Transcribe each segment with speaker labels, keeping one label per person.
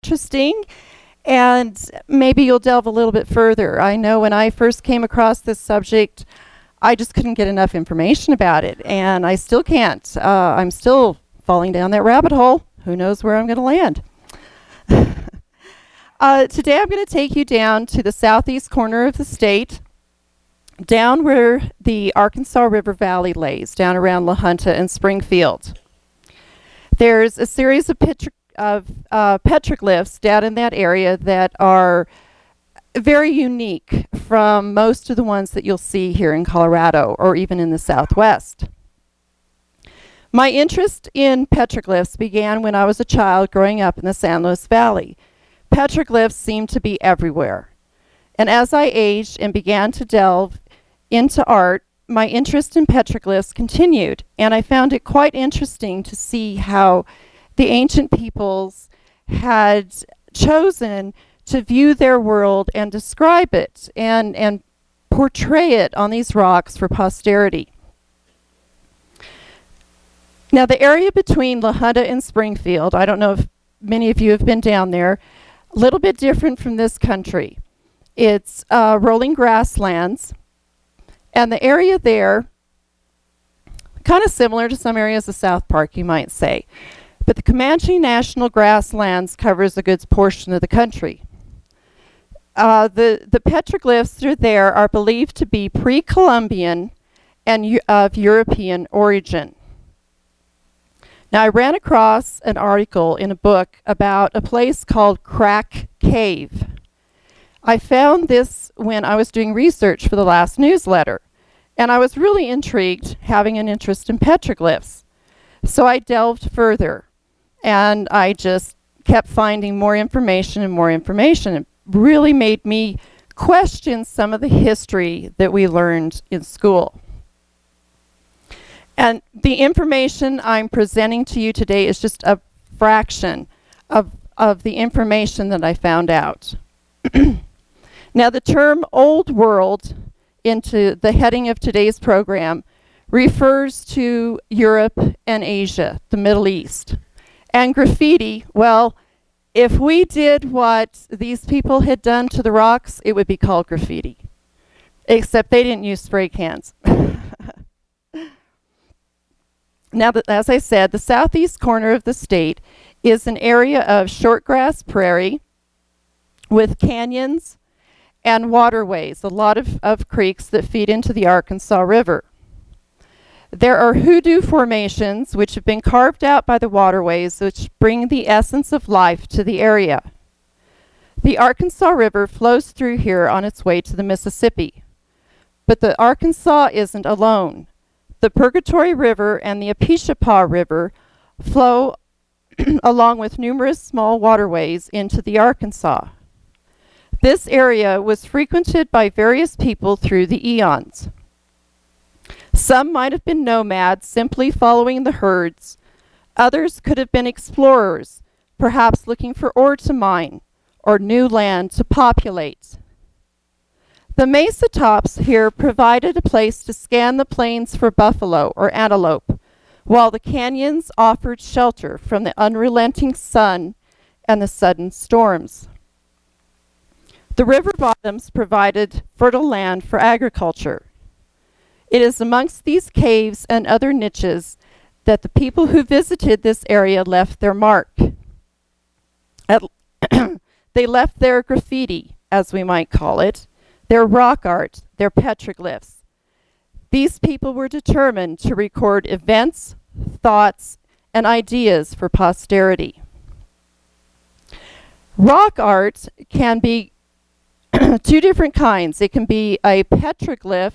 Speaker 1: interesting, and maybe you'll delve a little bit further. I know when I first came across this subject, I just couldn't get enough information about it, and I still can't. I'm still falling down that rabbit hole. Who knows where I'm going to land? Today I'm going to take you down to the southeast corner of the state, down where the Arkansas River Valley lays, down around La Junta and Springfield. There's a series of petroglyphs down in that area that are very unique from most of the ones that you'll see here in Colorado or even in the Southwest. My interest in petroglyphs began when I was a child growing up in the San Luis Valley. Petroglyphs seemed to be everywhere. And as I aged and began to delve into art, my interest in petroglyphs continued, and I found it quite interesting to see how the ancient peoples had chosen to view their world and describe it and portray it on these rocks for posterity. Now, the area between La Junta and Springfield, I don't know if many of you have been down there, a little bit different from this country. It's rolling grasslands, and the area there, kind of similar to some areas of South Park, you might say. But the Comanche National Grasslands covers a good portion of the country. The petroglyphs that are there are believed to be pre-Columbian and of European origin. Now, I ran across an article in a book about a place called Crack Cave. I found this when I was doing research for the last newsletter, and I was really intrigued, having an interest in petroglyphs. So I delved further, and I just kept finding more information and more information. It really made me question some of the history that we learned in school. And the information I'm presenting to you today is just a fraction of the information that I found out. Now, the term Old World into the heading of today's program refers to Europe and Asia, the Middle East. And graffiti, well, if we did what these people had done to the rocks, it would be called graffiti. Except they didn't use spray cans. Now, as I said, the southeast corner of the state is an area of shortgrass prairie with canyons and waterways, a lot of creeks that feed into the Arkansas River. There are hoodoo formations which have been carved out by the waterways, which bring the essence of life to the area. The Arkansas River flows through here on its way to the Mississippi. But the Arkansas isn't alone. The Purgatory River and the Apishapa River flow along with numerous small waterways into the Arkansas. This area was frequented by various people through the eons. Some might have been nomads simply following the herds. Others could have been explorers, perhaps looking for ore to mine or new land to populate. The mesa tops here provided a place to scan the plains for buffalo or antelope, while the canyons offered shelter from the unrelenting sun and the sudden storms. The river bottoms provided fertile land for agriculture. It is amongst these caves and other niches that the people who visited this area left their mark. They left their graffiti, as we might call it, their rock art, their petroglyphs. These people were determined to record events, thoughts, and ideas for posterity. Rock art can be two different kinds. It can be a petroglyph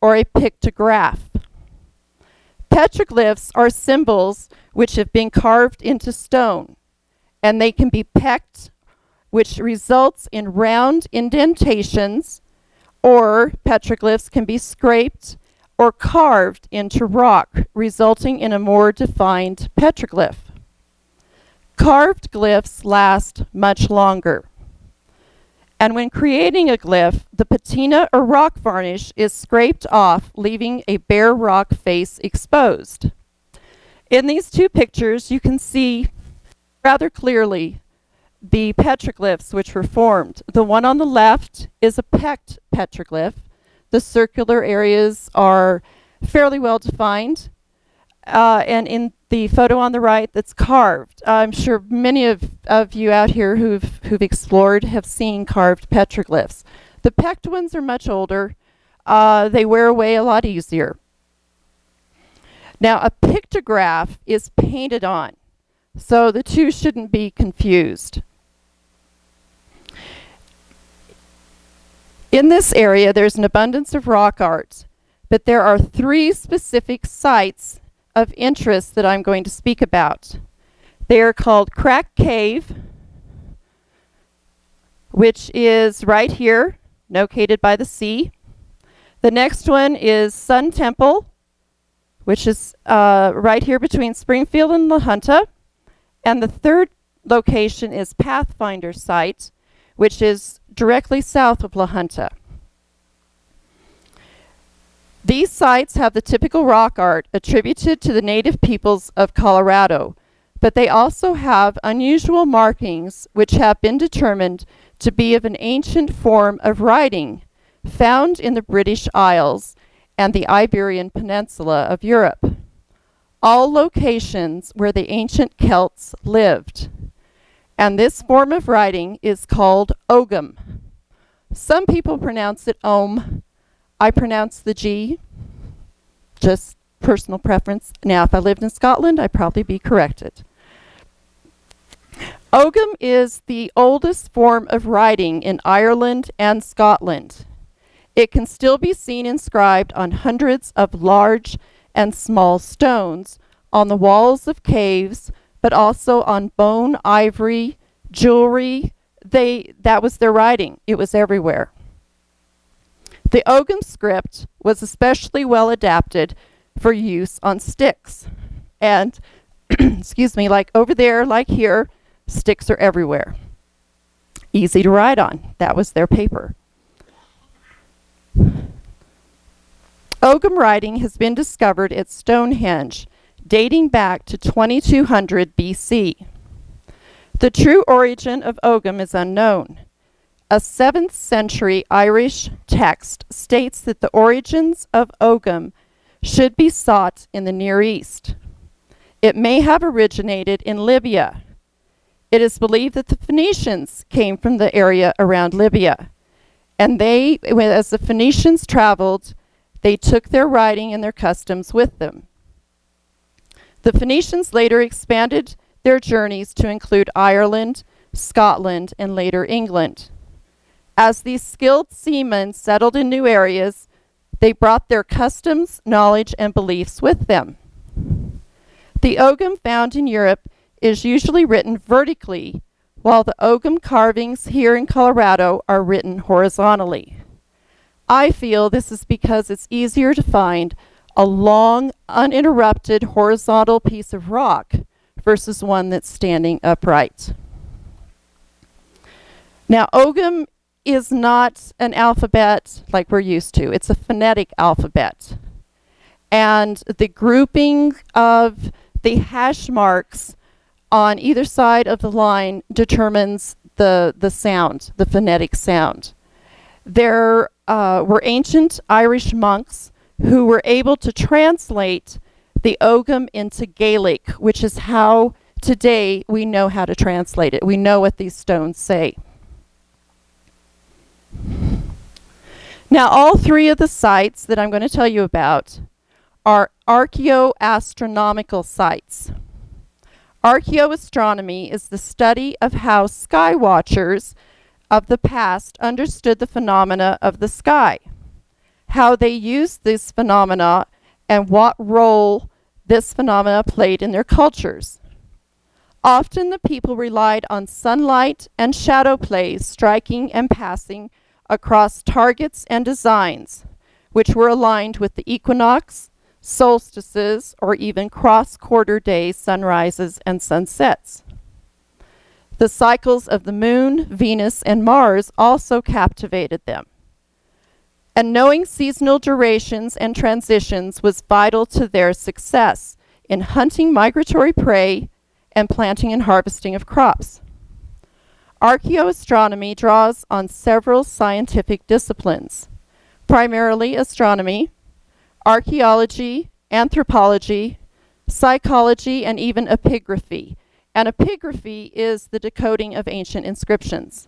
Speaker 1: or a pictograph. Petroglyphs are symbols which have been carved into stone, and they can be pecked, which results in round indentations, or petroglyphs can be scraped or carved into rock, resulting in a more defined petroglyph. Carved glyphs last much longer. And when creating a glyph, the patina or rock varnish is scraped off, leaving a bare rock face exposed. In these two pictures, you can see rather clearly the petroglyphs which were formed. The one on the left is a pecked petroglyph. The circular areas are fairly well defined. And in the photo on the right, that's carved. I'm sure many of you out here who've explored have seen carved petroglyphs. The pecked ones are much older. They wear away a lot easier. Now, a pictograph is painted on, so the two shouldn't be confused. In this area, there's an abundance of rock art, but there are 3 specific sites of interest that I'm going to speak about. They are called Crack Cave, which is right here, located by the sea. The next one is Sun Temple, which is right here between Springfield and La Junta. And the third location is Pathfinder Site, which is directly south of La Junta. These sites have the typical rock art attributed to the native peoples of Colorado, but they also have unusual markings which have been determined to be of an ancient form of writing found in the British Isles and the Iberian Peninsula of Europe, all locations where the ancient Celts lived. And this form of writing is called Ogham. Some people pronounce it Ohm. I pronounce the G, just personal preference. Now, if I lived in Scotland, I'd probably be corrected. Ogham is the oldest form of writing in Ireland and Scotland. It can still be seen inscribed on hundreds of large and small stones on the walls of caves, but also on bone, ivory, jewelry. That was their writing. It was everywhere. The Ogham script was especially well adapted for use on sticks. And, excuse me, like over there, like here, sticks are everywhere. Easy to write on. That was their paper. Ogham writing has been discovered at Stonehenge, dating back to 2200 BC. The true origin of Ogham is unknown. A 7th century Irish text states that the origins of Ogham should be sought in the Near East. It may have originated in Libya. It is believed that the Phoenicians came from the area around Libya. And as the Phoenicians traveled, they took their writing and their customs with them. The Phoenicians later expanded their journeys to include Ireland, Scotland, and later England. As these skilled seamen settled in new areas, they brought their customs, knowledge, and beliefs with them. The Ogham found in Europe is usually written vertically, while the Ogham carvings here in Colorado are written horizontally. I feel this is because it's easier to find a long, uninterrupted horizontal piece of rock versus one that's standing upright. Now, Ogham is not an alphabet like we're used to. It's a phonetic alphabet. And the grouping of the hash marks on either side of the line determines the sound, the phonetic sound. There were ancient Irish monks who were able to translate the Ogham into Gaelic, which is how today we know how to translate it. We know what these stones say. Now, all 3 of the sites that I'm going to tell you about are archeo-astronomical sites. Archeo-astronomy is the study of how sky watchers of the past understood the phenomena of the sky, how they used this phenomena, and what role this phenomena played in their cultures. Often the people relied on sunlight and shadow plays striking and passing across targets and designs, which were aligned with the equinox, solstices, or even cross-quarter day sunrises and sunsets. The cycles of the moon, Venus, and Mars also captivated them. And knowing seasonal durations and transitions was vital to their success in hunting migratory prey and planting and harvesting of crops. Archeo-astronomy draws on several scientific disciplines, primarily astronomy, archaeology, anthropology, psychology, and even epigraphy. And epigraphy is the decoding of ancient inscriptions.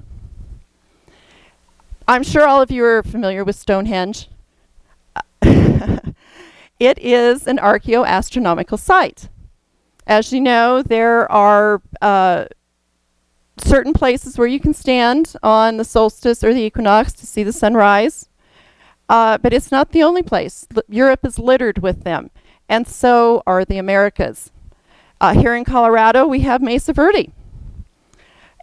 Speaker 1: I'm sure all of you are familiar with Stonehenge. It is an archeo-astronomical site. As you know, there are certain places where you can stand on the solstice or the equinox to see the sunrise, but it's not the only place. Europe is littered with them, and so are the Americas. Here in Colorado, we have Mesa Verde.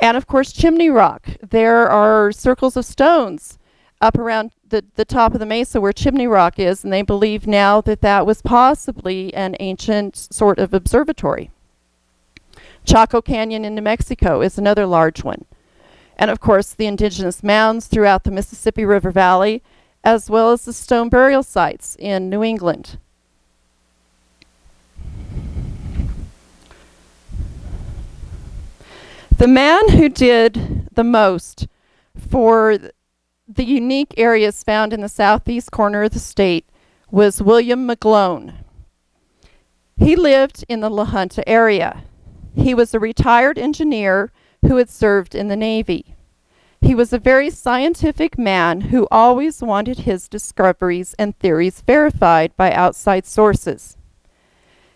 Speaker 1: And of course, Chimney Rock. There are circles of stones up around the top of the mesa where Chimney Rock is, and they believe now that that was possibly an ancient sort of observatory. Chaco Canyon in New Mexico is another large one. And of course, the indigenous mounds throughout the Mississippi River Valley, as well as the stone burial sites in New England. The man who did the most for the unique areas found in the southeast corner of the state was William McGlone. He lived in the La Junta area. He was a retired engineer who had served in the Navy. He was a very scientific man who always wanted his discoveries and theories verified by outside sources.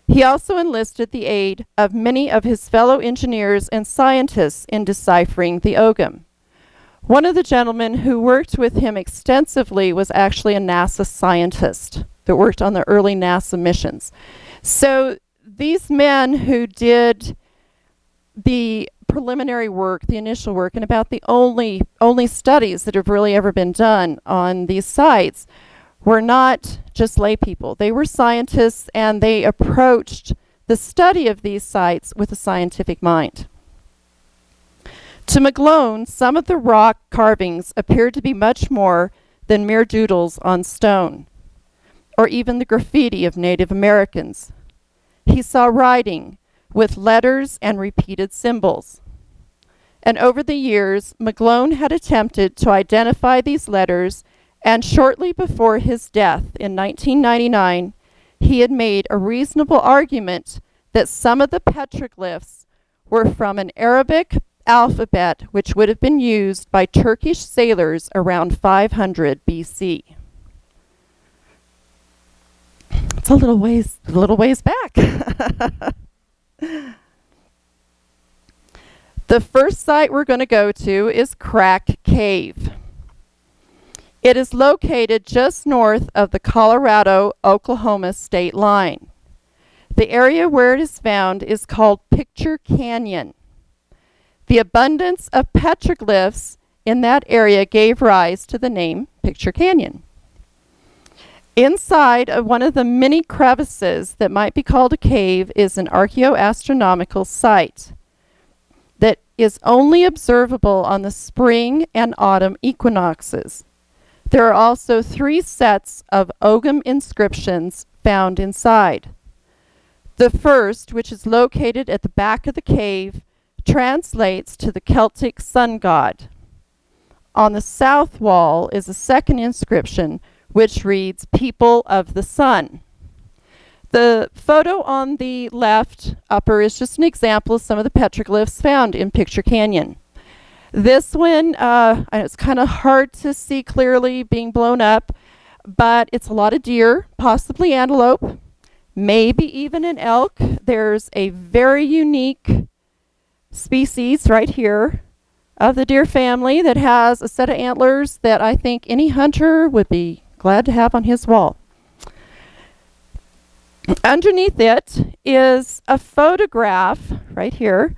Speaker 1: He also enlisted the aid of many of his fellow engineers and scientists in deciphering the Ogham. One of the gentlemen who worked with him extensively was actually a NASA scientist that worked on the early NASA missions. So these men who did the preliminary work, the initial work, and about the only studies that have really ever been done on these sites were not just lay people. They were scientists, and they approached the study of these sites with a scientific mind. To McGlone, some of the rock carvings appeared to be much more than mere doodles on stone, or even the graffiti of Native Americans. He saw writing with letters and repeated symbols. And over the years, McGlone had attempted to identify these letters, and shortly before his death in 1999, he had made a reasonable argument that some of the petroglyphs were from an Arabic alphabet which would have been used by Turkish sailors around 500 BC. It's a little ways back. The first site we're going to go to is Crack Cave. It is located just north of the Colorado-Oklahoma state line. The area where it is found is called Picture Canyon. The abundance of petroglyphs in that area gave rise to the name Picture Canyon. Inside of one of the many crevices that might be called a cave is an archeo-astronomical site that is only observable on the spring and autumn equinoxes. There are also 3 sets of Ogham inscriptions found inside. The first, which is located at the back of the cave, translates to the Celtic sun god. On the south wall is a second inscription, which reads, "People of the Sun." The photo on the left upper is just an example of some of the petroglyphs found in Picture Canyon. This one, it's kind of hard to see clearly being blown up, but it's a lot of deer, possibly antelope, maybe even an elk. There's a very unique species right here of the deer family that has a set of antlers that I think any hunter would be glad to have on his wall. Underneath it is a photograph right here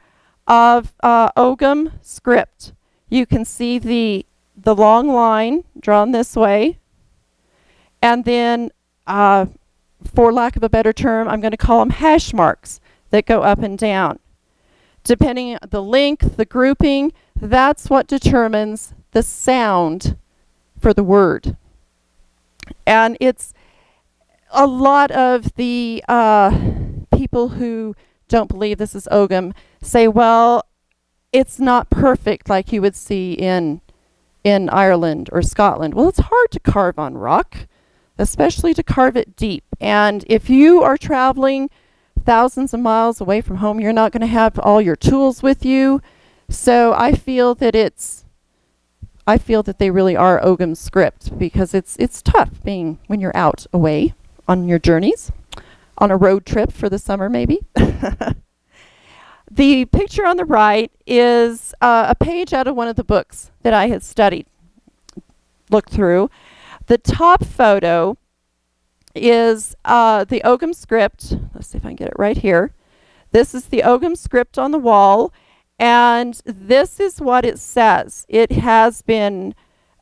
Speaker 1: of Ogham script. You can see the long line drawn this way, and then for lack of a better term, I'm going to call them hash marks that go up and down. Depending on the length, the grouping, that's what determines the sound for the word. And it's a lot of the people who don't believe this is Ogham say, well, it's not perfect like you would see in Ireland or Scotland. Well, it's hard to carve on rock, especially to carve it deep. And if you are traveling thousands of miles away from home, you're not going to have all your tools with you. So I feel that they really are Ogham script, because it's tough being when you're out away on your journeys, on a road trip for the summer maybe. The picture on the right is a page out of one of the books that I had looked through. The top photo is the Ogham script. Let's see if I can get it right here. This is the Ogham script on the wall, and this is what it says. It has been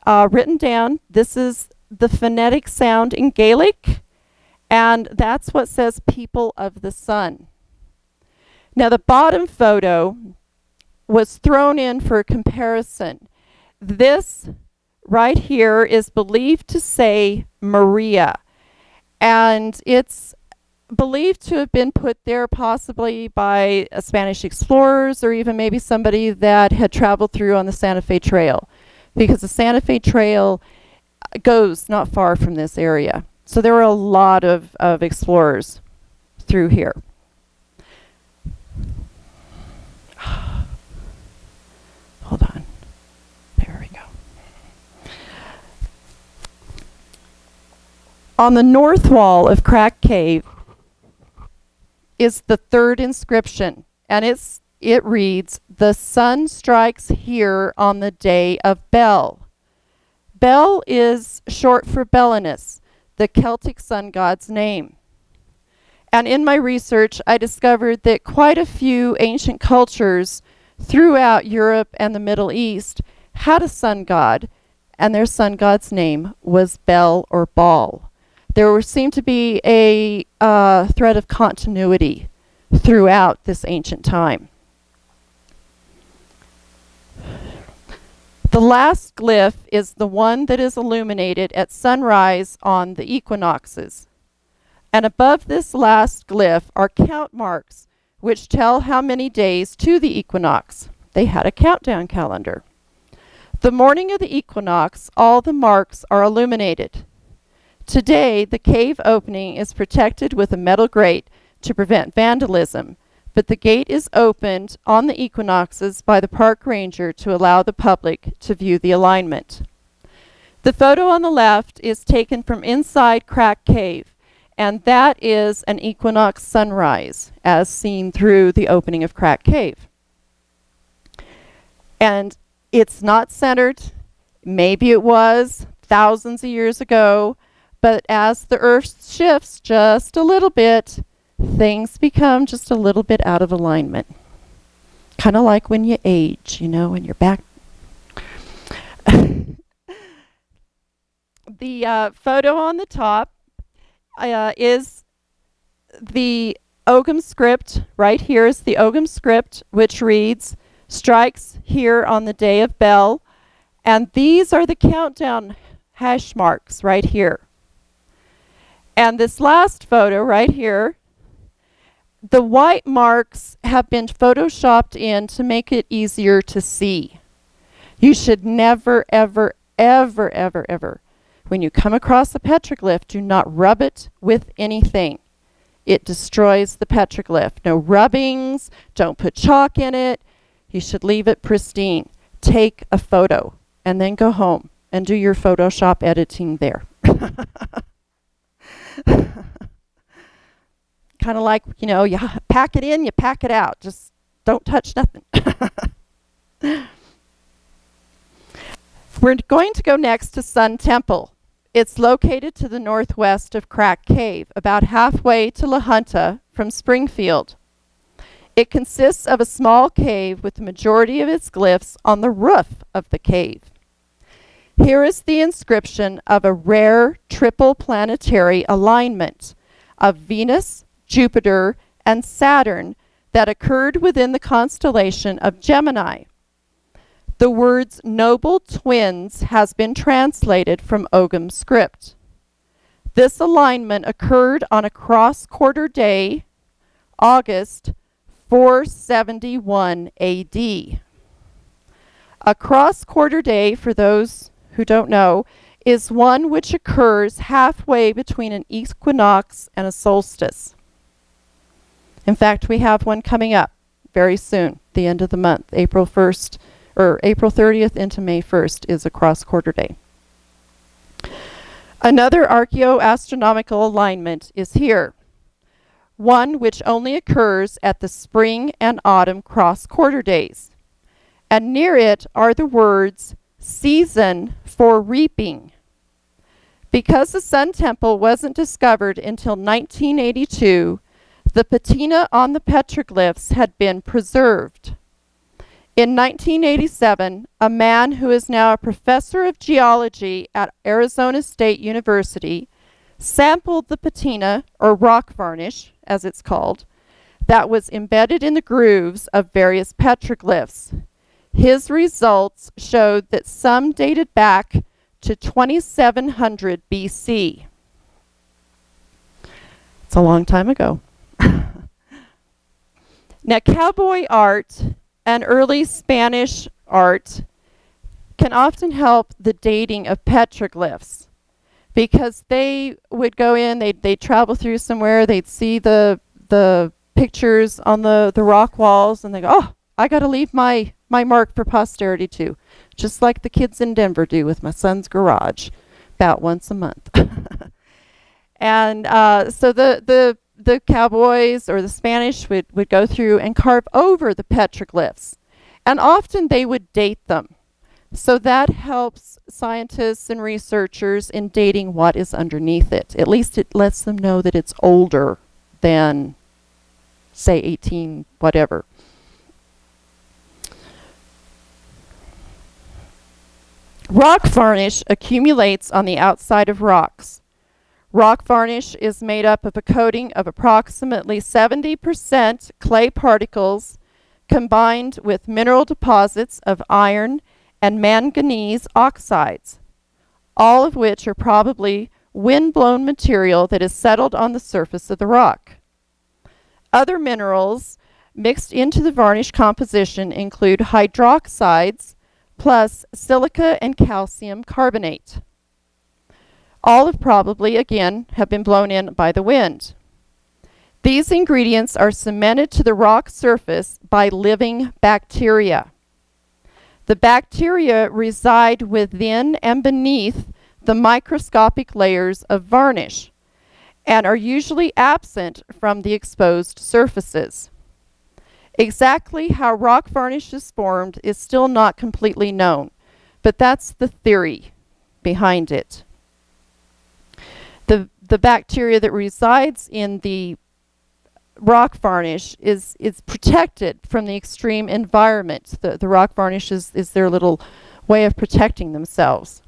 Speaker 1: written down. This is the phonetic sound in Gaelic, and that's what says people of the sun. Now the bottom photo was thrown in for comparison. This right here is believed to say Maria, and it's believed to have been put there possibly by Spanish explorers, or even maybe somebody that had traveled through on the Santa Fe Trail, because the Santa Fe Trail goes not far from this area. So there were a lot of explorers through here. Hold on. There we go. On the north wall of Crack Cave is the third inscription, and it reads, "The sun strikes here on the day of Bel." Bel is short for Belinus, the Celtic sun god's name. And in my research, I discovered that quite a few ancient cultures throughout Europe and the Middle East had a sun god, and their sun god's name was Bel or Baal. There seemed to be a thread of continuity throughout this ancient time. The last glyph is the one that is illuminated at sunrise on the equinoxes. And above this last glyph are count marks, which tell how many days to the equinox. They had a countdown calendar. The morning of the equinox, all the marks are illuminated. Today, the cave opening is protected with a metal grate to prevent vandalism, but the gate is opened on the equinoxes by the park ranger to allow the public to view the alignment. The photo on the left is taken from inside Crack Cave, and that is an equinox sunrise as seen through the opening of Crack Cave. And it's not centered. Maybe it was thousands of years ago, but as the earth shifts just a little bit, things become just a little bit out of alignment. Kind of like when you age, when you're back. The photo on the top is the Ogham script. Right here is the Ogham script, which reads, "Strikes here on the day of Bel." And these are the countdown hash marks right here. And this last photo right here, the white marks have been photoshopped in to make it easier to see. You should never, ever, ever, ever, ever, when you come across a petroglyph, do not rub it with anything. It destroys the petroglyph. No rubbings, don't put chalk in it. You should leave it pristine. Take a photo and then go home and do your Photoshop editing there. Kind of like, you pack it in, you pack it out. Just don't touch nothing. We're going to go next to Sun Temple. It's located to the northwest of Crack Cave, about halfway to La Junta from Springfield. It consists of a small cave with the majority of its glyphs on the roof of the cave. Here is the inscription of a rare triple planetary alignment of Venus, Jupiter, and Saturn that occurred within the constellation of Gemini. The words noble twins has been translated from Ogham script. This alignment occurred on a cross-quarter day, August 471 AD. A cross-quarter day, for those who don't know, is one which occurs halfway between an equinox and a solstice. In fact, we have one coming up very soon, the end of the month, April 1st, or April 30th into May 1st is a cross-quarter day. Another archeo-astronomical alignment is here, one which only occurs at the spring and autumn cross-quarter days. And near it are the words, season for reaping. Because the Sun Temple wasn't discovered until 1982, the patina on the petroglyphs had been preserved. In 1987, a man who is now a professor of geology at Arizona State University sampled the patina, or rock varnish, as it's called, that was embedded in the grooves of various petroglyphs. His results showed that some dated back to 2700 BC. It's a long time ago. Now, cowboy art and early Spanish art can often help the dating of petroglyphs, because they would go in, they'd travel through somewhere, they'd see the pictures on the rock walls, and they go, oh, I got to leave my mark for posterity too, just like the kids in Denver do with my son's garage about once a month. And so the cowboys or the Spanish would go through and carve over the petroglyphs, and often they would date them. So that helps scientists and researchers in dating what is underneath it. At least it lets them know that it's older than, say, 18 whatever. Rock varnish accumulates on the outside of rocks. Rock varnish is made up of a coating of approximately 70% clay particles combined with mineral deposits of iron and manganese oxides, all of which are probably wind-blown material that is settled on the surface of the rock. Other minerals mixed into the varnish composition include hydroxides plus silica and calcium carbonate. All of probably, again, have been blown in by the wind. These ingredients are cemented to the rock surface by living bacteria. The bacteria reside within and beneath the microscopic layers of varnish and are usually absent from the exposed surfaces. Exactly how rock varnish is formed is still not completely known, but that's the theory behind it. The bacteria that resides in the rock varnish is protected from the extreme environment. The rock varnish is their little way of protecting themselves.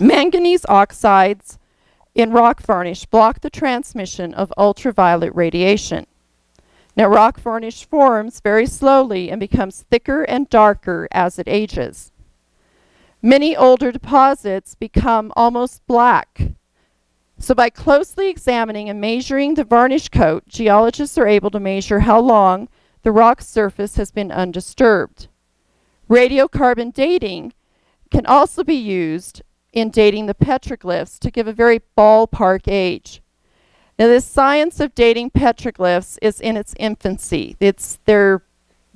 Speaker 1: Manganese oxides in rock varnish block the transmission of ultraviolet radiation. Now, rock varnish forms very slowly and becomes thicker and darker as it ages. Many older deposits become almost black. So by closely examining and measuring the varnish coat, geologists are able to measure how long the rock's surface has been undisturbed. Radiocarbon dating can also be used in dating the petroglyphs to give a very ballpark age. Now, this science of dating petroglyphs is in its infancy. They're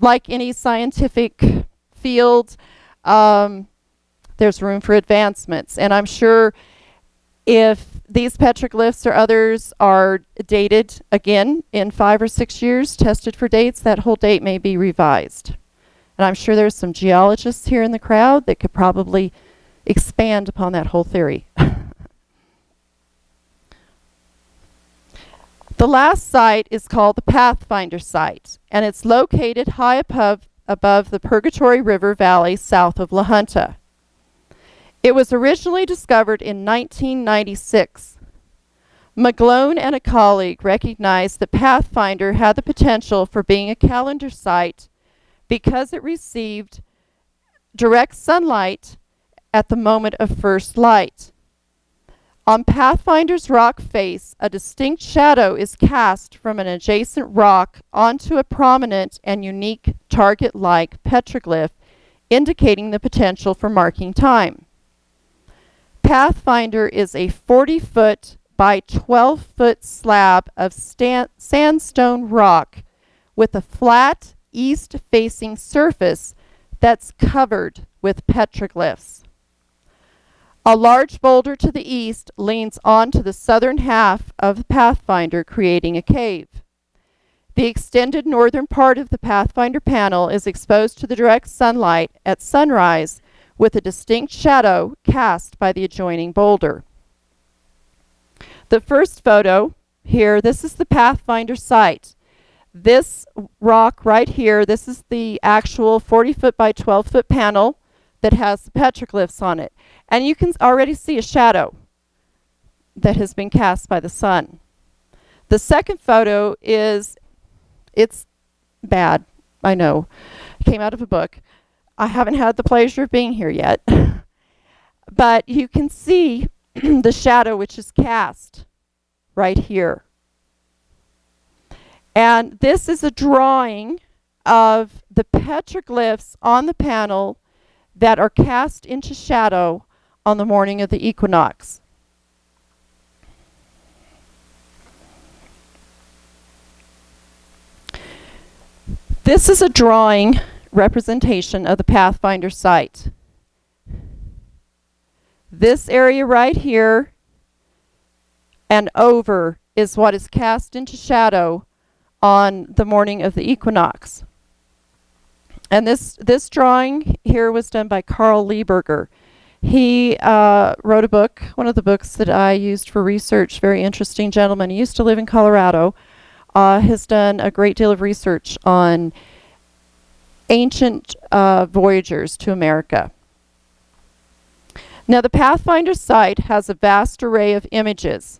Speaker 1: like any scientific field. There's room for advancements, and I'm sure if these petroglyphs or others are dated again in 5 or 6 years, tested for dates, that whole date may be revised. And I'm sure there's some geologists here in the crowd that could probably expand upon that whole theory. The last site is called the Pathfinder site, and it's located high above the Purgatory River Valley south of La Junta. It was originally discovered in 1996. McGlone and a colleague recognized that Pathfinder had the potential for being a calendar site because it received direct sunlight at the moment of first light. On Pathfinder's rock face, a distinct shadow is cast from an adjacent rock onto a prominent and unique target-like petroglyph, indicating the potential for marking time. Pathfinder is a 40-foot by 12-foot slab of sandstone rock with a flat, east-facing surface that's covered with petroglyphs. A large boulder to the east leans onto the southern half of the Pathfinder, creating a cave. The extended northern part of the Pathfinder panel is exposed to the direct sunlight at sunrise, with a distinct shadow cast by the adjoining boulder. The first photo here, this is the Pathfinder site. This rock right here, this is the actual 40-foot by 12-foot panel that has the petroglyphs on it. And you can already see a shadow that has been cast by the sun. The second photo is, it's bad, I know. It came out of a book. I haven't had the pleasure of being here yet. But you can see the shadow which is cast right here. And this is a drawing of the petroglyphs on the panel that are cast into shadow on the morning of the equinox. This is a drawing representation of the Pathfinder site. This area right here and over is what is cast into shadow on the morning of the equinox. And this drawing here was done by Carl Lieberger. He wrote a book, one of the books that I used for research, very interesting gentleman. He used to live in Colorado, has done a great deal of research on ancient voyagers to America. Now the Pathfinder site has a vast array of images.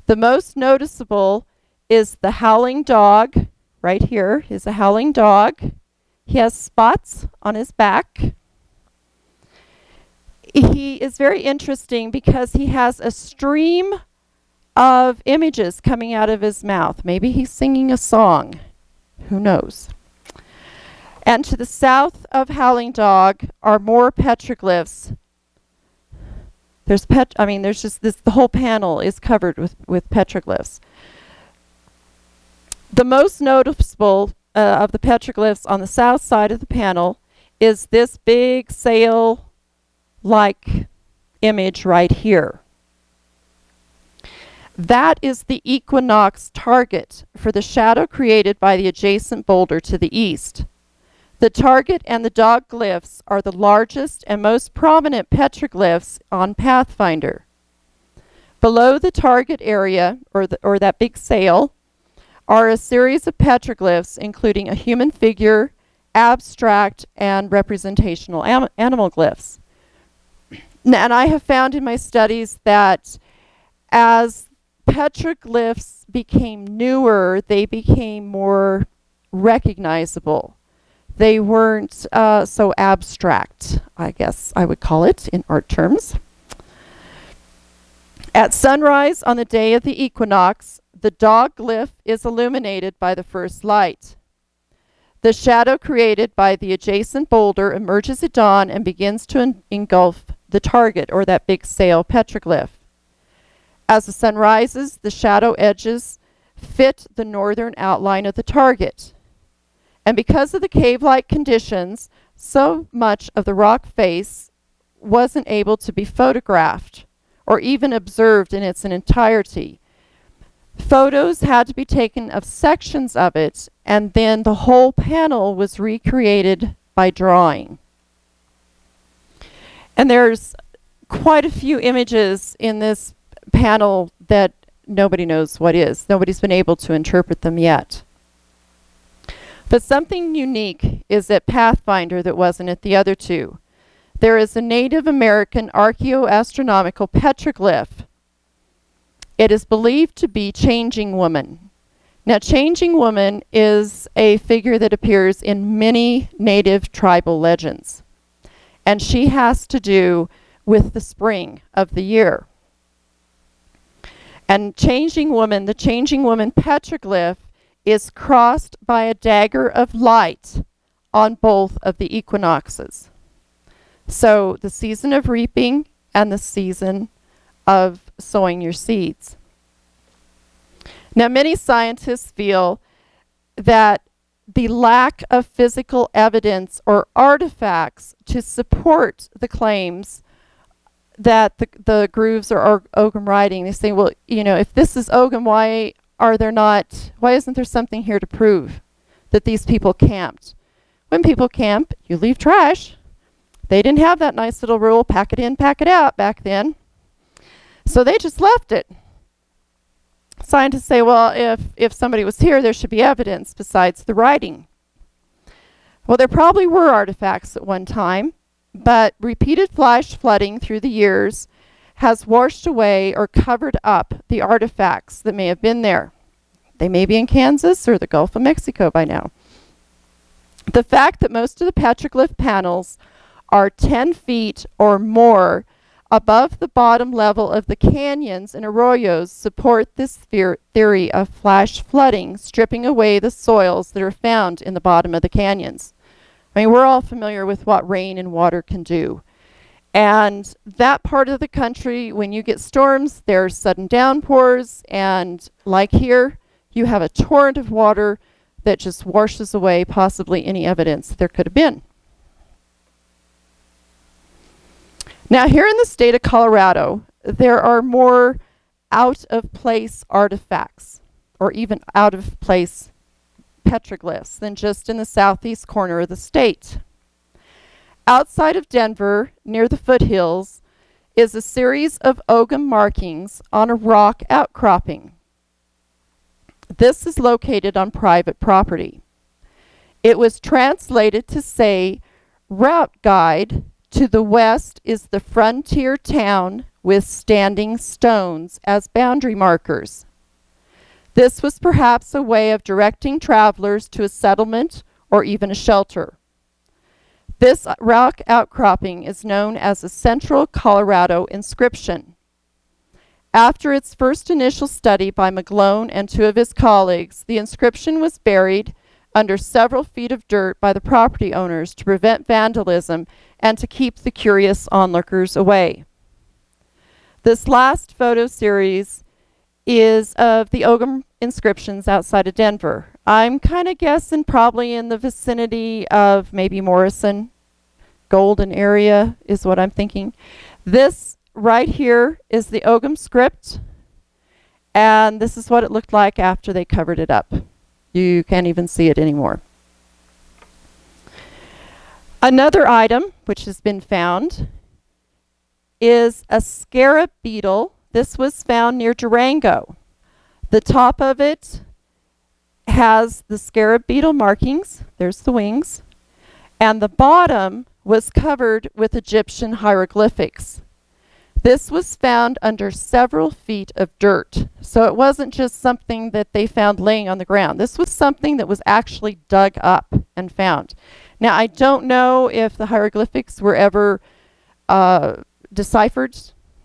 Speaker 1: The most noticeable is the howling dog. Right here is a howling dog. He has spots on his back. He is very interesting because he has a stream of images coming out of his mouth. Maybe he's singing a song. Who knows? And to the south of Howling Dog are more petroglyphs. There's just this, the whole panel is covered with petroglyphs. The most noticeable of the petroglyphs on the south side of the panel is this big sail-like image right here. That is the equinox target for the shadow created by the adjacent boulder to the east. The target and the dog glyphs are the largest and most prominent petroglyphs on Pathfinder. Below the target area, or that big sail, are a series of petroglyphs including a human figure, abstract, and representational animal glyphs. And I have found in my studies that as petroglyphs became newer, they became more recognizable. They weren't so abstract, I guess I would call it in art terms. At sunrise on the day of the equinox, the dog glyph is illuminated by the first light. The shadow created by the adjacent boulder emerges at dawn and begins to engulf the target, or that big sail petroglyph. As the sun rises, the shadow edges fit the northern outline of the target. And because of the cave-like conditions, so much of the rock face wasn't able to be photographed or even observed in its entirety. Photos had to be taken of sections of it, and then the whole panel was recreated by drawing. And there's quite a few images in this panel that nobody knows what is. Nobody's been able to interpret them yet. But something unique is at Pathfinder that wasn't at the other two. There is a Native American archeo-astronomical petroglyph. It is believed to be Changing Woman. Now, Changing Woman is a figure that appears in many native tribal legends. And she has to do with the spring of the year. And the changing woman petroglyph is crossed by a dagger of light on both of the equinoxes. So the season of reaping and the season of sowing your seeds. Now, many scientists feel that the lack of physical evidence or artifacts to support the claims that the grooves are Ogham writing, they say, well, if this is Ogham, why isn't there something here to prove that these people camped? When people camp, you leave trash. They didn't have that nice little rule, pack it in, pack it out back then. So they just left it. Scientists say, well, if somebody was here, there should be evidence besides the writing. Well, there probably were artifacts at one time, but repeated flash flooding through the years has washed away or covered up the artifacts that may have been there. They may be in Kansas or the Gulf of Mexico by now. The fact that most of the petroglyph panels are 10 feet or more above the bottom level of the canyons and arroyos support this theory of flash flooding, stripping away the soils that are found in the bottom of the canyons. I mean, we're all familiar with what rain and water can do. And that part of the country, when you get storms, there's sudden downpours, and like here, you have a torrent of water that just washes away possibly any evidence there could have been. Now, here in the state of Colorado, there are more out-of-place artifacts, or even out-of-place petroglyphs, than just in the southeast corner of the state. Outside of Denver, near the foothills, is a series of Ogham markings on a rock outcropping. This is located on private property. It was translated to say, route guide, to the west is the frontier town with standing stones as boundary markers. This was perhaps a way of directing travelers to a settlement or even a shelter. This rock outcropping is known as a Central Colorado inscription. After its first initial study by McGlone and two of his colleagues, the inscription was buried under several feet of dirt by the property owners to prevent vandalism and to keep the curious onlookers away. This last photo series is of the Ogham inscriptions outside of Denver. I'm kind of guessing probably in the vicinity of maybe Morrison, Golden area is what I'm thinking. This right here is the Ogham script, and this is what it looked like after they covered it up. You can't even see it anymore. Another item which has been found is a scarab beetle. This was found near Durango. The top of it has the scarab beetle markings. There's the wings. And the bottom was covered with Egyptian hieroglyphics. This was found under several feet of dirt. So it wasn't just something that they found laying on the ground. This was something that was actually dug up and found. Now, I don't know if the hieroglyphics were ever deciphered.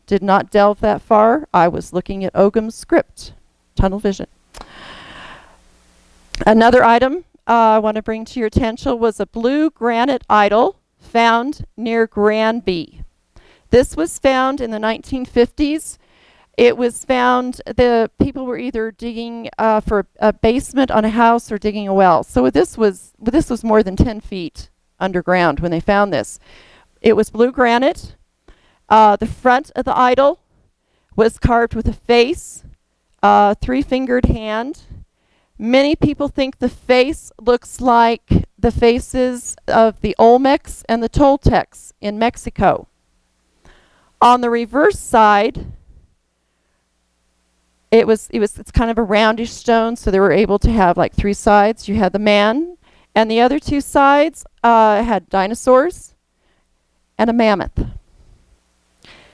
Speaker 1: Did not delve that far. I was looking at Ogham's script. Tunnel vision. Another item I want to bring to your attention was a blue granite idol found near Granby. This was found in the 1950s. It was found, the people were either digging for a basement on a house or digging a well. So this was more than 10 feet underground when they found this. It was blue granite. The front of the idol was carved with a face, three-fingered hand. Many people think the face looks like the faces of the Olmecs and the Toltecs in Mexico. On the reverse side, it's kind of a roundish stone, so they were able to have like three sides. You had the man, and the other two sides had dinosaurs and a mammoth.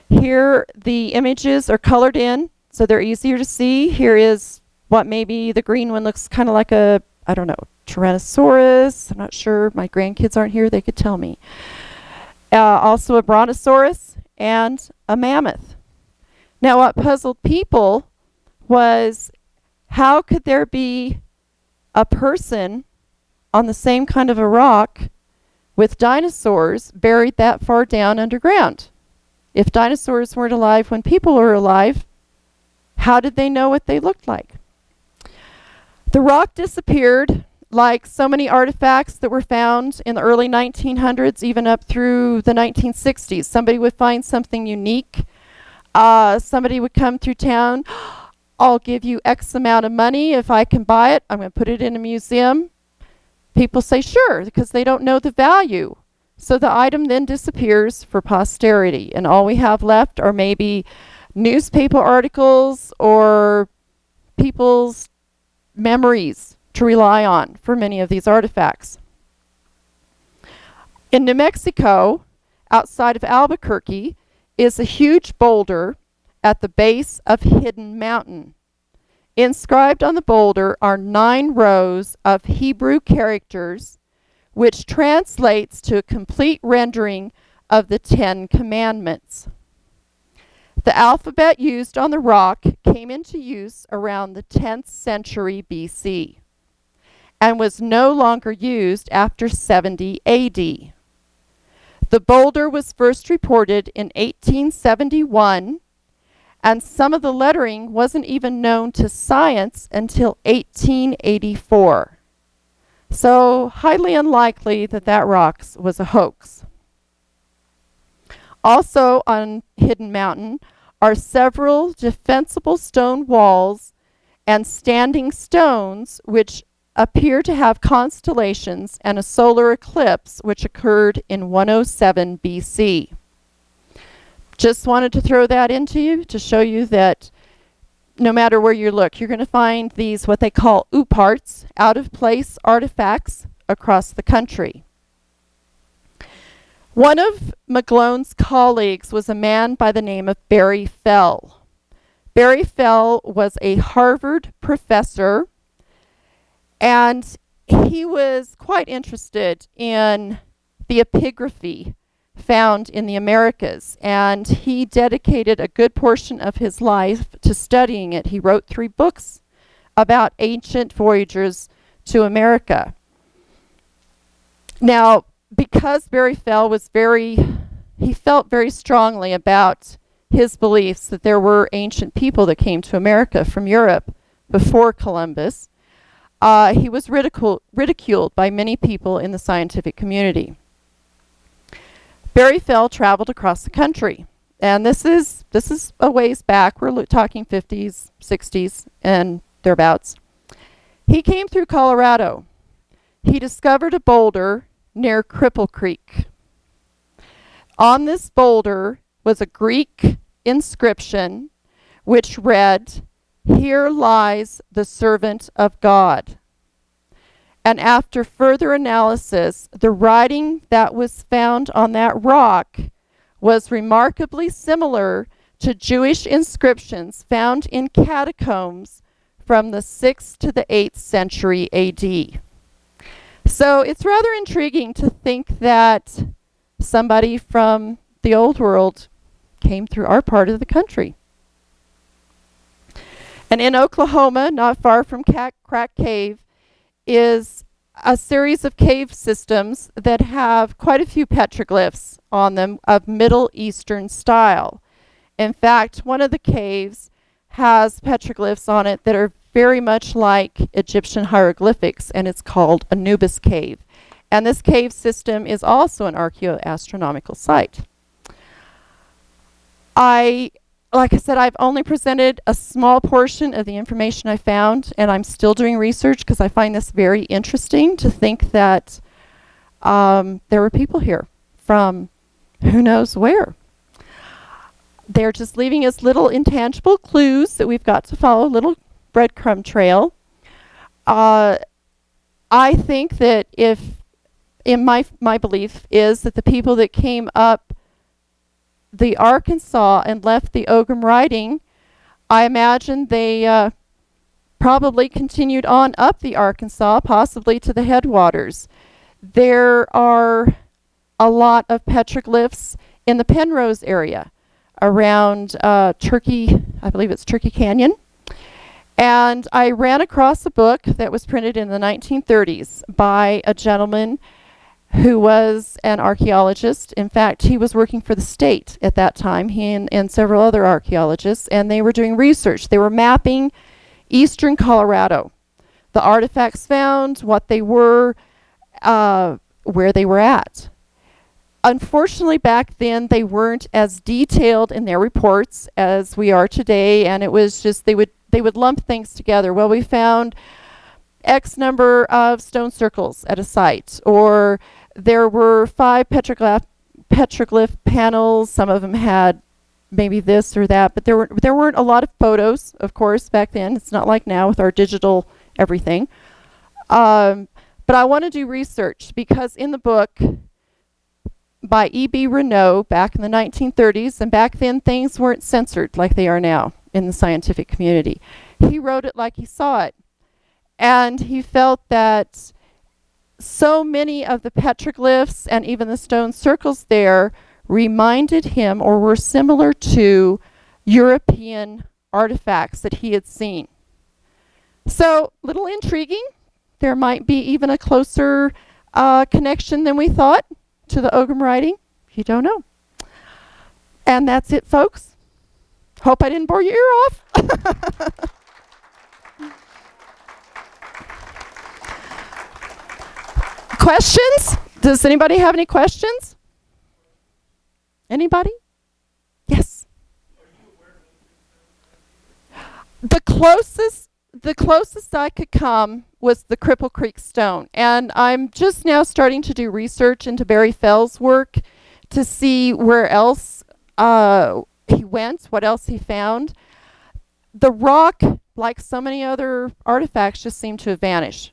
Speaker 1: Here, the images are colored in, so they're easier to see. Here is what maybe the green one looks kind of like a, I don't know, Tyrannosaurus. I'm not sure. My grandkids aren't here. They could tell me. Also a Brontosaurus and a mammoth. Now, what puzzled people was, how could there be a person on the same kind of a rock with dinosaurs buried that far down underground? If dinosaurs weren't alive when people were alive, how did they know what they looked like? The rock disappeared, like so many artifacts that were found in the early 1900s, even up through the 1960s. Somebody would find something unique. Somebody would come through town. I'll give you X amount of money if I can buy it. I'm going to put it in a museum. People say sure, because they don't know the value. So the item then disappears for posterity, and all we have left are maybe newspaper articles or people's memories to rely on for many of these artifacts. In New Mexico, outside of Albuquerque, is a huge boulder at the base of Hidden Mountain. Inscribed on the boulder are 9 rows of Hebrew characters, which translates to a complete rendering of the 10 Commandments. The alphabet used on the rock came into use around the 10th century BC and was no longer used after 70 AD. The boulder was first reported in 1871, and some of the lettering wasn't even known to science until 1884. So highly unlikely that that rock was a hoax. Also on Hidden Mountain are several defensible stone walls and standing stones which appear to have constellations and a solar eclipse which occurred in 107 BC. Just wanted to throw that into you to show you that no matter where you look, you're going to find these what they call ooparts, out of place artifacts across the country. One of McGlone's colleagues was a man by the name of Barry Fell. Barry Fell was a Harvard professor, and he was quite interested in the epigraphy found in the Americas, and he dedicated a good portion of his life to studying it. He wrote 3 books about ancient voyages to America. Now, because Barry Fell was he felt very strongly about his beliefs that there were ancient people that came to America from Europe before Columbus, he was ridiculed by many people in the scientific community. Barry Fell traveled across the country, and this is a ways back. We're talking 50s, 60s, and thereabouts. He came through Colorado. He discovered a boulder near Cripple Creek. On this boulder was a Greek inscription which read, "Here lies the servant of God." And after further analysis, the writing that was found on that rock was remarkably similar to Jewish inscriptions found in catacombs from the 6th to the 8th century AD. So it's rather intriguing to think that somebody from the old world came through our part of the country. And in Oklahoma, not far from Crack Cave, is a series of cave systems that have quite a few petroglyphs on them of Middle Eastern style. In fact, one of the caves has petroglyphs on it that are very much like Egyptian hieroglyphics, and it's called Anubis Cave. And this cave system is also an archeo-astronomical site. Like I said, I've only presented a small portion of the information I found, and I'm still doing research because I find this very interesting to think that there were people here from who knows where. They're just leaving us little intangible clues that we've got to follow, a little breadcrumb trail. I think that my belief is that the people that came up the Arkansas and left the Ogham Riding, I imagine they probably continued on up the Arkansas, possibly to the headwaters. There are a lot of petroglyphs in the Penrose area around Turkey, I believe it's Turkey Canyon. And I ran across a book that was printed in the 1930s by a gentleman who was an archaeologist. In fact, he was working for the state at that time, he and several other archaeologists, and they were doing research. They were mapping eastern Colorado. The artifacts found, what they were, where they were at. Unfortunately, back then, they weren't as detailed in their reports as we are today, and it was just, they would lump things together. Well, we found X number of stone circles at a site, or there were 5 petroglyph panels. Some of them had maybe this or that, but there weren't a lot of photos, of course, back then. It's not like now with our digital everything. But I want to do research, because in the book by E.B. Renault back in the 1930s, and back then things weren't censored like they are now in the scientific community. He wrote it like he saw it. And he felt that so many of the petroglyphs and even the stone circles there reminded him or were similar to European artifacts that he had seen. So, little intriguing. There might be even a closer connection than we thought to the Ogham writing. You don't know. And that's it, folks. Hope I didn't bore your ear off. Questions? Does anybody have any questions? Anybody? Yes. The closest I could come was the Cripple Creek Stone. And I'm just now starting to do research into Barry Fell's work to see where else he went, what else he found. The rock, like so many other artifacts, just seemed to have vanished.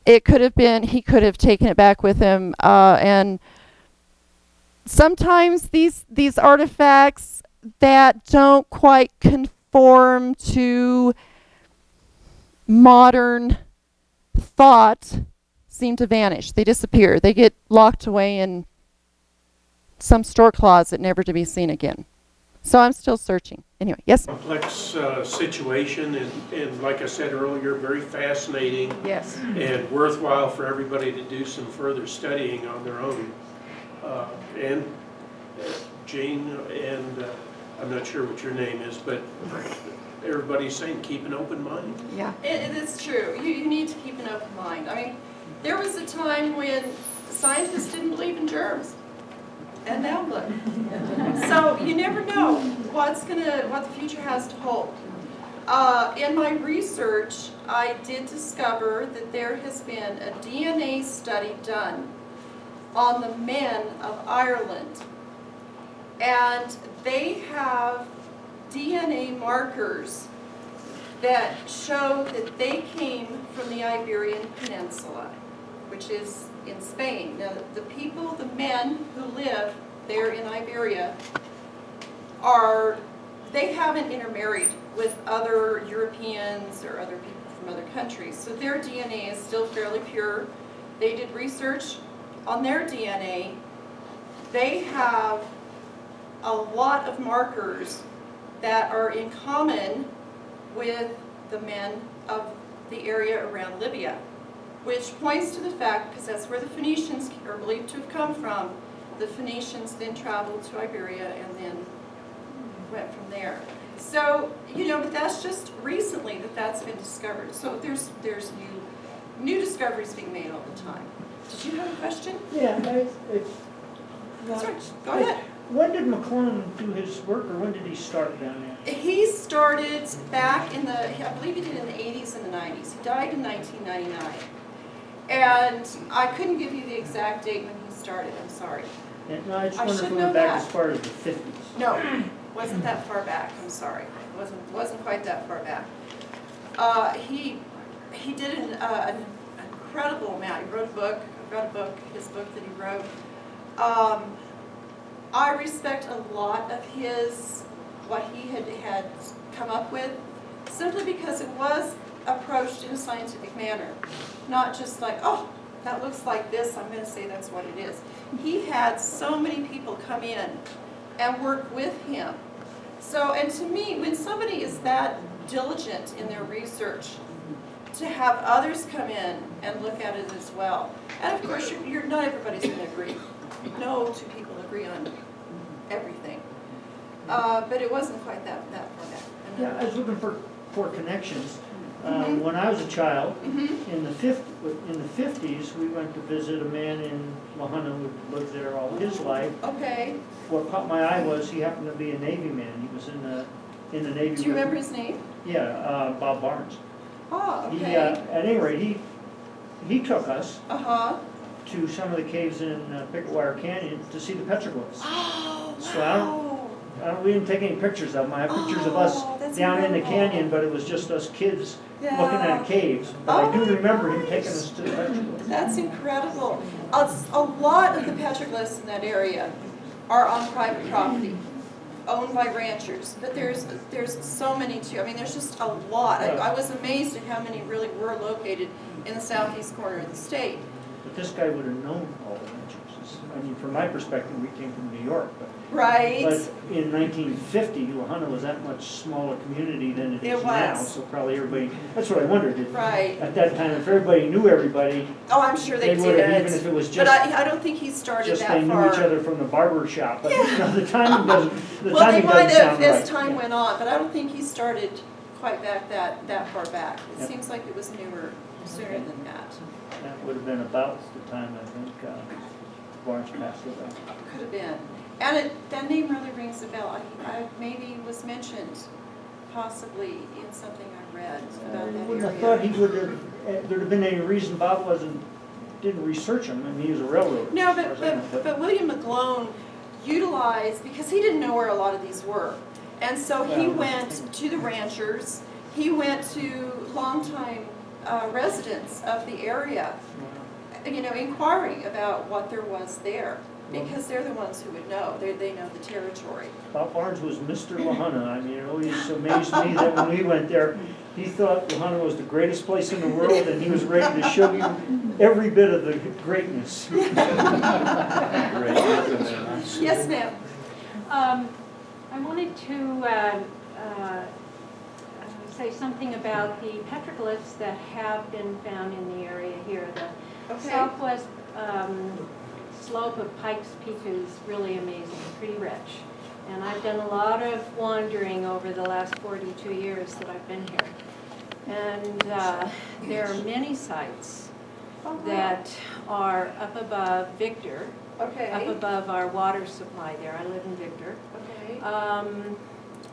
Speaker 1: It could have been, he could have taken it back with him, and sometimes these artifacts that don't quite conform to modern thought seem to vanish. They disappear. They get locked away in some store closet, never to be seen again. So I'm still searching. Anyway, yes?
Speaker 2: Complex situation, and like I said earlier, very fascinating.
Speaker 1: Yes.
Speaker 2: And worthwhile for everybody to do some further studying on their own. And Jane, and I'm not sure what your name is, but everybody's saying keep an open mind.
Speaker 1: Yeah. It is true. You need to keep an open mind. I mean, there was a time when scientists didn't believe in germs. And now look. So you never know what the future has to hold. In my research, I did discover that there has been a DNA study done on the men of Ireland. And they have DNA markers that show that they came from the Iberian Peninsula, which is in Spain. Now, the people, the men who live there in Iberia, they haven't intermarried with other Europeans or other people from other countries. So their DNA is still fairly pure. They did research on their DNA. They have a lot of markers that are in common with the men of the area around Libya, which points to the fact, because that's where the Phoenicians are believed to have come from, the Phoenicians then traveled to Iberia and then went from there. So, but that's just recently that's been discovered. So there's new discoveries being made all the time. Did you have a question?
Speaker 3: Yeah,
Speaker 1: Sorry, go ahead.
Speaker 3: When did McClone do his work, or when did he start down there?
Speaker 1: He started back in I believe he did in the 80s and the 90s. He died in 1999. And I couldn't give you the exact date when he started, I'm sorry.
Speaker 3: Yeah, no, I just
Speaker 1: I
Speaker 3: wonder if
Speaker 1: should
Speaker 3: we
Speaker 1: know
Speaker 3: went back
Speaker 1: that.
Speaker 3: as far as the 50s.
Speaker 1: No, wasn't that far back, I'm sorry. Wasn't quite that far back. He did an incredible amount. He wrote a book. I've got a book, his book that he wrote. I respect a lot of what he had come up with, simply because it was approached in a scientific manner. Not just like, oh, that looks like this, I'm going to say that's what it is. He had so many people come in and work with him. So, and to me, when somebody is that diligent in their research to have others come in and look at it as well. And of course, not everybody's going to agree. No two people agree on everything. But it wasn't quite that far back.
Speaker 3: Yeah, I was looking for connections.
Speaker 1: Mhm.
Speaker 3: When I was a child,
Speaker 1: Mhm.
Speaker 3: in the 50s, we went to visit a man in Lahaina who lived there all his life.
Speaker 1: Okay.
Speaker 3: What caught my eye was he happened to be a Navy man. He was in the Navy.
Speaker 1: Do you remember his name?
Speaker 3: Yeah, Bob Barnes.
Speaker 1: Oh,
Speaker 3: He,
Speaker 1: okay.
Speaker 3: at any rate, he took us
Speaker 1: Uh-huh.
Speaker 3: to some of the caves in Picketwire Canyon to see the petroglyphs.
Speaker 1: Oh,
Speaker 3: So
Speaker 1: wow.
Speaker 3: we didn't take any pictures of them. I have pictures of us
Speaker 1: Oh, that's
Speaker 3: down in the
Speaker 1: incredible.
Speaker 3: canyon, but it was just us kids
Speaker 1: Yeah.
Speaker 3: looking at caves. But
Speaker 1: Oh
Speaker 3: I do
Speaker 1: my
Speaker 3: remember him
Speaker 1: gosh.
Speaker 3: taking us to the petroglyphs.
Speaker 1: That's incredible. A lot of the petroglyphs in that area are on private property, owned by ranchers. But there's so many too. I mean, there's just a lot. I was amazed at how many really were located in the southeast corner of the state.
Speaker 3: But this guy would have known all the ranchers. I mean, from my perspective, we came from New York.
Speaker 1: Right.
Speaker 3: But in 1950, Lahaina was that much smaller community than it is
Speaker 1: It
Speaker 3: now.
Speaker 1: was.
Speaker 3: So probably everybody, that's what I wondered. If,
Speaker 1: Right.
Speaker 3: At that time, if everybody knew everybody,
Speaker 1: Oh, I'm sure they
Speaker 3: would have,
Speaker 1: did.
Speaker 3: even if it was
Speaker 1: But
Speaker 3: just,
Speaker 1: I don't think he started
Speaker 3: just
Speaker 1: that
Speaker 3: they knew
Speaker 1: far.
Speaker 3: each other from the barber shop. But you know, the timing doesn't, the
Speaker 1: Well, they
Speaker 3: timing
Speaker 1: might
Speaker 3: doesn't
Speaker 1: have
Speaker 3: sound
Speaker 1: as
Speaker 3: right.
Speaker 1: time went on, but I don't think he started quite back that far back. It
Speaker 3: Yep.
Speaker 1: seems like it was sooner than that.
Speaker 3: That would have been about the time, I think, Barnes passed away.
Speaker 1: Could have been. And that name really rings a bell. I maybe was mentioned possibly in something I read about
Speaker 3: I
Speaker 1: that
Speaker 3: wouldn't have thought
Speaker 1: area.
Speaker 3: he would have, there'd have been any reason Bob didn't research him. I mean, he was a railroader.
Speaker 1: No,
Speaker 3: as far as I know.
Speaker 1: but William McGlone utilized, because he didn't know where a lot of these were. And so he
Speaker 3: Well,
Speaker 1: went to the ranchers, he went to longtime residents of the area, you know, inquiring about what there was there. Because they're the ones who would know, they know the territory.
Speaker 3: Bob Barnes was Mr. Lahaina. I mean, it always amazed me that when we went there, he thought Lahaina was the greatest place in the world, and he was ready to show you every bit of the greatness.
Speaker 1: Yes, ma'am.
Speaker 4: I wanted to say something about the petroglyphs that have been found in the area here. The
Speaker 1: Okay.
Speaker 4: southwest slope of Pikes Peak is really amazing, pretty rich. And I've done a lot of wandering over the last 42 years that I've been here. And there are many sites
Speaker 1: Oh, wow.
Speaker 4: that are up above Victor,
Speaker 1: Okay.
Speaker 4: up above our water supply there. I live in Victor.
Speaker 1: Okay.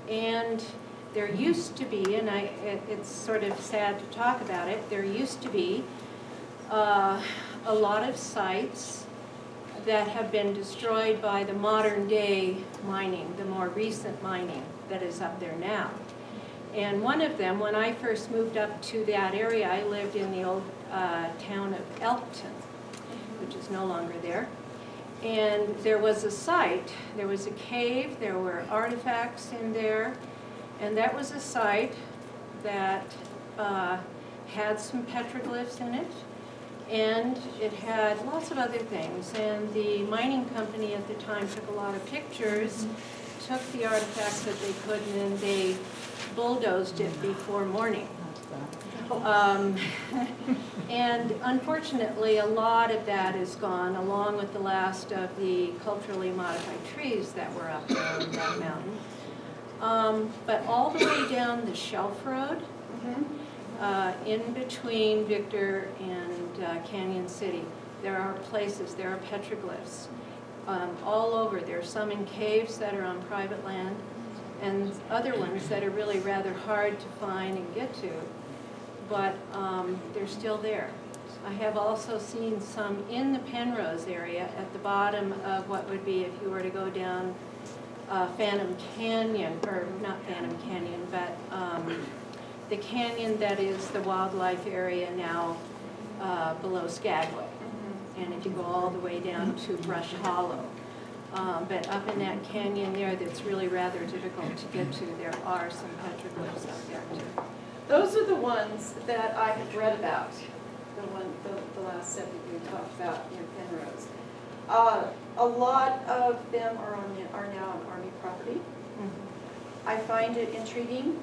Speaker 4: And there used to be, and it's sort of sad to talk about it, there used to be a lot of sites that have been destroyed by the modern day mining, the more recent mining that is up there now. And one of them, when I first moved up to that area, I lived in the old town of Elkton, which is no longer there. And there was a site, there was a cave, there were artifacts in there, and that was a site that had some petroglyphs in it, and it had lots of other things. And the mining company at the time took a lot of pictures, took the artifacts that they could, and then they bulldozed it before morning. And unfortunately, a lot of that is gone, along with the last of the culturally modified trees that were up there on that mountain. But all the way down the Shelf Road, in between Victor and Canyon City, there are places, there are petroglyphs all over. There are some in caves that are on private land, and other ones that are really rather hard to find and get to, but they're still there. I have also seen some in the Penrose area at the bottom of what would be if you were to go down Phantom Canyon, or not Phantom Canyon, but the canyon that is the wildlife area now below Skagway. And if you go all the way down to Brush Hollow. But up in that canyon there that's really rather difficult to get to, there are some petroglyphs up there too.
Speaker 1: Those are the ones that I have read about, the last set that we talked about in Penrose. A lot of them are now on Army property. I find it intriguing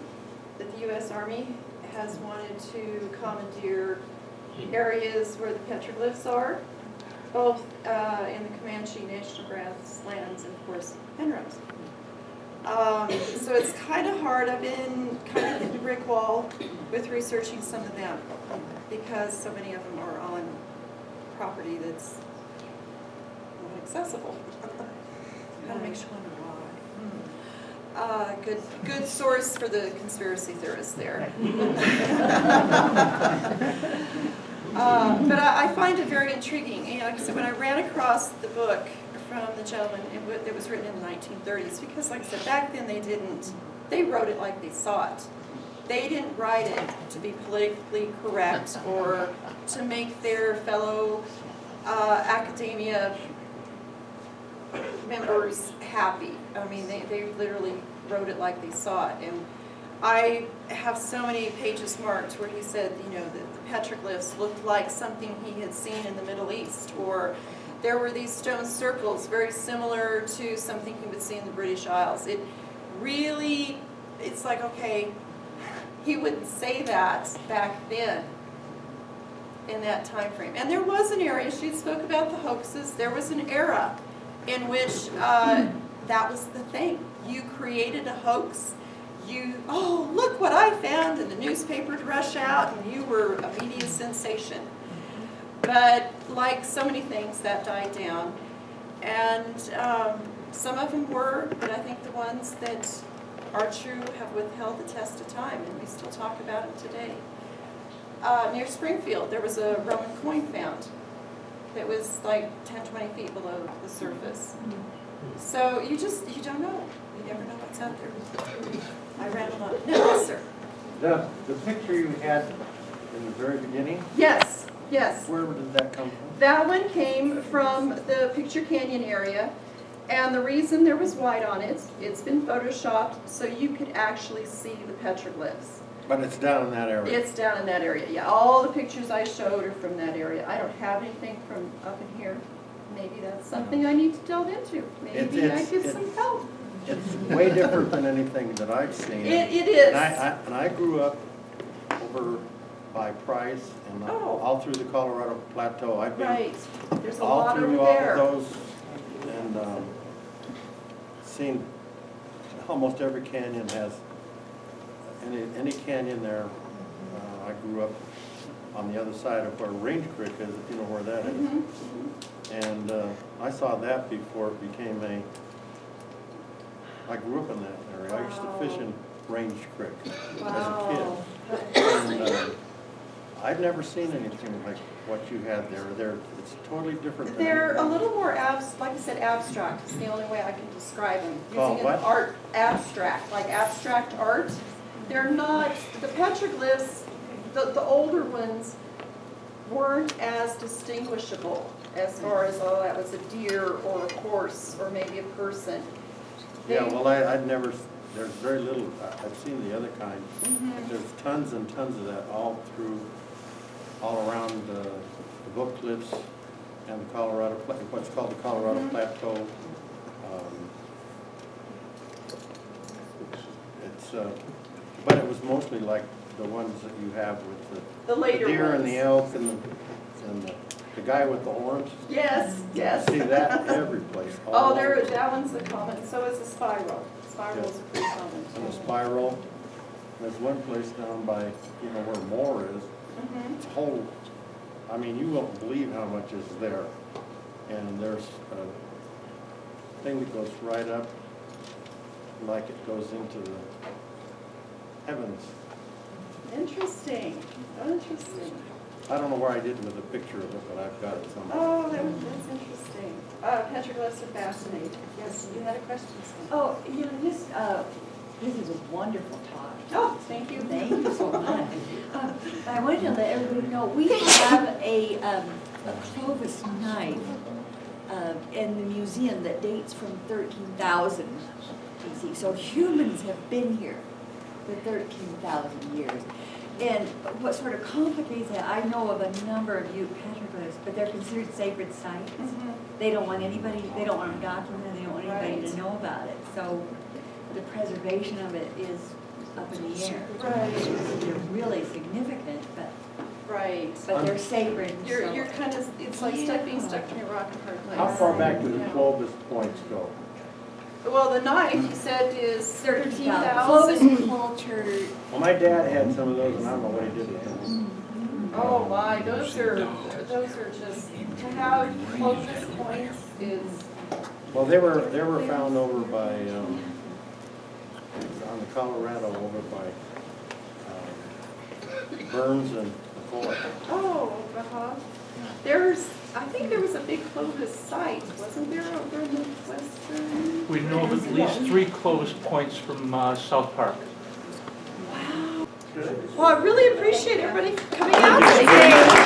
Speaker 5: that the U.S. Army has wanted to commandeer areas where the petroglyphs are, both in the Comanche National Grasslands and, of course, Penrose. So it's kind of hard. I've been kind of hitting a brick wall with researching some of them because so many of them are on property that's not accessible. Kind of makes you wonder why. Good source for the conspiracy theorists there. But I find it very intriguing. And like I said, when I ran across the book from the gentleman, it was written in the 1930s, because like I said, back then they wrote it like they saw it. They didn't write it to be politically correct or to make their fellow academia members happy. I mean, they literally wrote it like they saw it. And I have so many pages marked where he said, you know, that the petroglyphs looked like something he had seen in the Middle East, or there were these stone circles very similar to something he would see in the British Isles. It really, it's like, okay, he wouldn't say that back then in that time frame. And there was an area, she spoke about the hoaxes, there was an era in which that was the thing. You created a hoax, oh, look what I found, and the newspaper would rush out, and you were a media sensation. But like so many things, that died down. And some of them were, but I think the ones that are true have withheld the test of time, and we still talk about them today. Near Springfield, there was a Roman coin found that was like 10, 20 feet below the surface. So you don't know. You never know what's out there. I ran a lot. No, yes, sir.
Speaker 6: The picture you had in the very beginning,
Speaker 5: Yes, yes.
Speaker 6: where did that come from?
Speaker 5: That one came from the Picture Canyon area, and the reason there was white on it, it's been photoshopped so you could actually see the petroglyphs.
Speaker 6: But it's down in that area.
Speaker 5: It's down in that area, yeah. All the pictures I showed are from that area. I don't have anything from up in here. Maybe that's something I need to delve into. Maybe I get some help.
Speaker 6: It's way different than anything that I've seen.
Speaker 5: It is.
Speaker 6: And I grew up over by Price and all through the Colorado Plateau. I've been
Speaker 5: Right. There's a
Speaker 6: all
Speaker 5: lot over
Speaker 6: through all
Speaker 5: there.
Speaker 6: of those, and seen almost every canyon has any canyon there. I grew up on the other side of where Range Creek is, if you know where that is. And I saw that before it became I grew up in that area. I used to fish in Range Creek as a kid. And I've never seen anything like what you had there. It's totally different than
Speaker 5: They're a little more, like I said, abstract. It's the only way I can describe them.
Speaker 6: Called
Speaker 5: Using
Speaker 6: what?
Speaker 5: an art, abstract, like abstract art. They're not, the petroglyphs, the older ones weren't as distinguishable as far as, oh, that was a deer or a horse or maybe a person.
Speaker 6: Yeah, well, I'd never, there's very little, I've seen the other kind. There's tons and tons of that all around the Book Cliffs and the Colorado, what's called the Colorado Plateau. But it was mostly like the ones that you have with
Speaker 5: The later
Speaker 6: deer
Speaker 5: ones.
Speaker 6: and the elk and the guy with the horns.
Speaker 5: Yes, yes.
Speaker 6: See that every place. all
Speaker 5: Oh,
Speaker 6: over.
Speaker 5: that one's the common, so is the spiral. Spirals are pretty common.
Speaker 6: And the spiral, there's one place down by, where Moore is. It's a whole, I mean, you won't believe how much is there. And there's a thing that goes right up, like it goes into the heavens.
Speaker 5: Interesting, interesting.
Speaker 6: I don't know where I did with a picture of it, but I've got it somewhere.
Speaker 5: Oh, that's interesting. Petroglyphs are fascinating. Yes, you had a question, Stan?
Speaker 7: Oh, this is a wonderful talk.
Speaker 5: Oh, thank you.
Speaker 7: Thank you so much. I wanted to let everybody know, we have a Clovis knife in the museum that dates from 13,000 BC. So humans have been here for 13,000 years. And what sort of complicates that, I know of a number of Ute petroglyphs, but they're considered sacred sites. They don't want anybody, they don't want them documented, they don't want anybody to know about it. So the preservation of it is up in the air.
Speaker 5: Right,
Speaker 7: They're really significant,
Speaker 5: right.
Speaker 7: but they're sacred.
Speaker 5: You're kind of, it's like being stuck in a rock and hard place.
Speaker 6: How far back do the
Speaker 5: Yeah.
Speaker 6: Clovis points go?
Speaker 5: Well, the knife, you said, is
Speaker 7: 13,000.
Speaker 5: 13,000.
Speaker 7: Clovis culture,
Speaker 6: Well, my dad had some of those, and I don't know what he did with them.
Speaker 5: Oh my, those are just, to have Clovis points is,
Speaker 6: Well, they were found over by, on the Colorado, over by Burns and McCoy.
Speaker 5: oh, I think there was a big Clovis site, wasn't there, over in the western?
Speaker 8: We know of at least 3 Clovis points from South Park.
Speaker 5: Well, I really appreciate everybody coming out today.